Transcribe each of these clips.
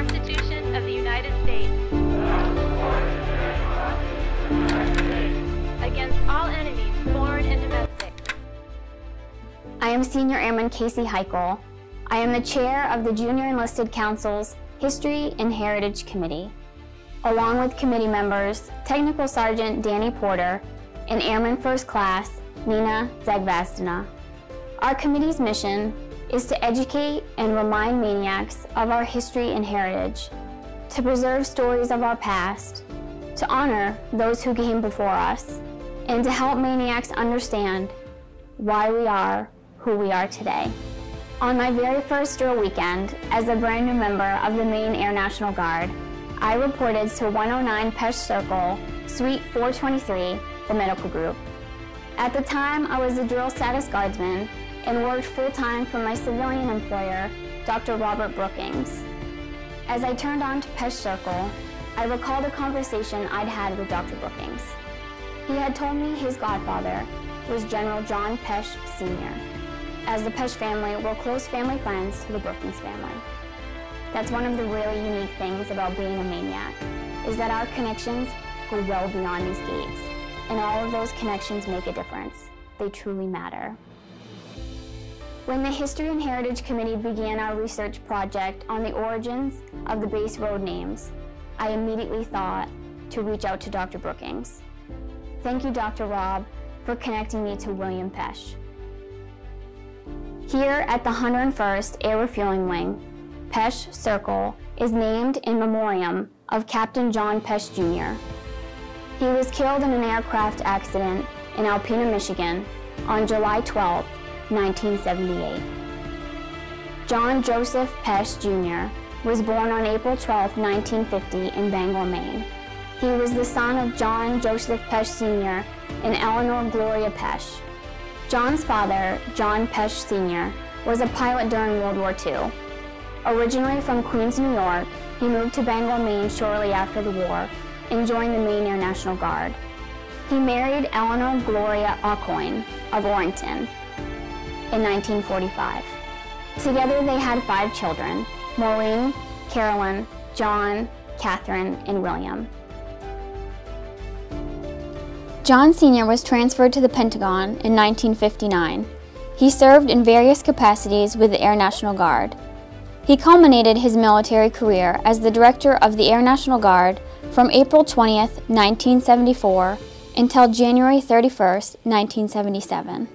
Constitution of the United States against all enemies, foreign and domestic. I am Senior Airman Casey Heichel. I am the chair of the Junior Enlisted Council's History and Heritage Committee, along with committee members Technical Sergeant Danny Porter and Airman First Class Nina Zagvastina. Our committee's mission is to educate and remind maniacs of our history and heritage, to preserve stories of our past, to honor those who came before us, and to help maniacs understand why we are who we are today. On my very first drill weekend as a brand new member of the Maine Air National Guard, I reported to 109 Pesch Circle, Suite 423, the medical group. At the time, I was a drill status guardsman and worked full-time for my civilian employer, Dr. Robert Brookings. As I turned on to Pesch Circle, I recalled a conversation I'd had with Dr. Brookings. He had told me his godfather was General John Pesch Sr., as the Pesch family were close family friends to the Brookings family. That's one of the really unique things about being a maniac, is that our connections go well beyond these gates, and all of those connections make a difference. They truly matter. When the History and Heritage Committee began our research project on the origins of the base road names, I immediately thought to reach out to Dr. Brookings. Thank you, Dr. Rob, for connecting me to William Pesch. Here at the 101st Air Refueling Wing, Pesch Circle is named in memoriam of Captain John Pesch Jr. He was killed in an aircraft accident in Alpena, Michigan on July 12, 1978. John Joseph Pesch Jr. was born on April 12, 1950 in Bangor, Maine. He was the son of John Joseph Pesch Sr. and Eleanor Gloria Pesch. John's father, John Pesch Sr., was a pilot during World War II. Originally from Queens, New York, he moved to Bangor, Maine shortly after the war and joined the Maine Air National Guard. He married Eleanor Gloria Aucoin of Orrington in 1945. Together they had 5 children: Maureen, Carolyn, John, Catherine, and William. John Sr. was transferred to the Pentagon in 1959. He served in various capacities with the Air National Guard. He culminated his military career as the director of the Air National Guard from April 20th, 1974 until January 31st, 1977.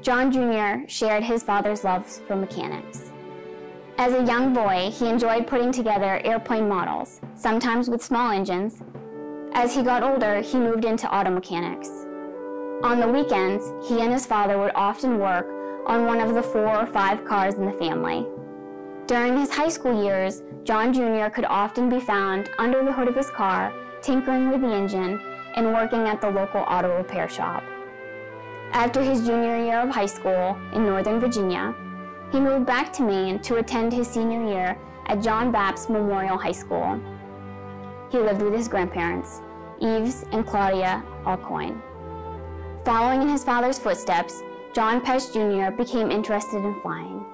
John Jr. shared his father's love for mechanics. As a young boy, he enjoyed putting together airplane models, sometimes with small engines. As he got older, he moved into auto mechanics. On the weekends, he and his father would often work on one of the 4 or 5 cars in the family. During his high school years, John Jr. could often be found under the hood of his car, tinkering with the engine and working at the local auto repair shop. After his junior year of high school in Northern Virginia, he moved back to Maine to attend his senior year at John Baptist Memorial High School. He lived with his grandparents, Eves and Claudia Aucoin. Following in his father's footsteps, John Pesch Jr. became interested in flying.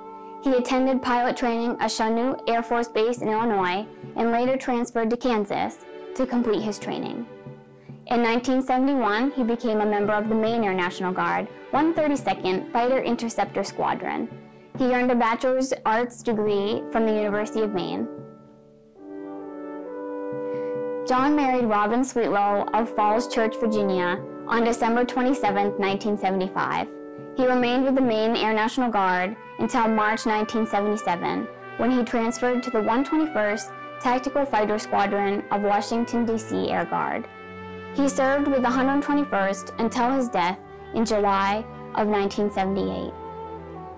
He attended pilot training at Chanute Air Force Base in Illinois and later transferred to Kansas to complete his training. In 1971, he became a member of the Maine Air National Guard, 132nd Fighter Interceptor Squadron. He earned a Bachelor's Arts degree from the University of Maine. John married Robin Sweetlow of Falls Church, Virginia on December 27, 1975. He remained with the Maine Air National Guard until March 1977, when he transferred to the 121st Tactical Fighter Squadron of Washington, D.C. Air Guard. He served with the 121st until his death in July of 1978.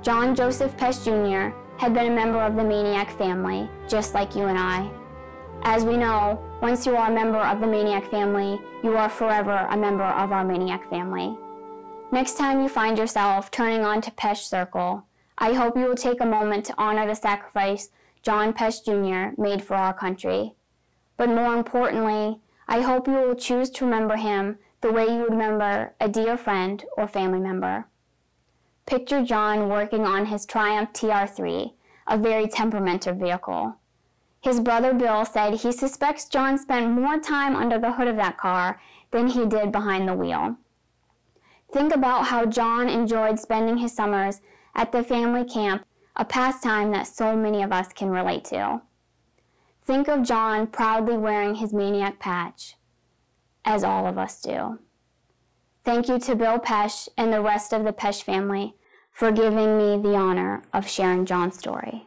John Joseph Pesch Jr. had been a member of the Maniac family, just like you and I. As we know, once you are a member of the Maniac family, you are forever a member of our Maniac family. Next time you find yourself turning on to Pesch Circle, I hope you will take a moment to honor the sacrifice John Pesch Jr. made for our country. But more importantly, I hope you will choose to remember him the way you would remember a dear friend or family member. Picture John working on his Triumph TR-3, a very temperamental vehicle. His brother Bill said he suspects John spent more time under the hood of that car than he did behind the wheel. Think about how John enjoyed spending his summers at the family camp, a pastime that so many of us can relate to. Think of John proudly wearing his maniac patch, as all of us do. Thank you to Bill Pesch and the rest of the Pesch family for giving me the honor of sharing John's story.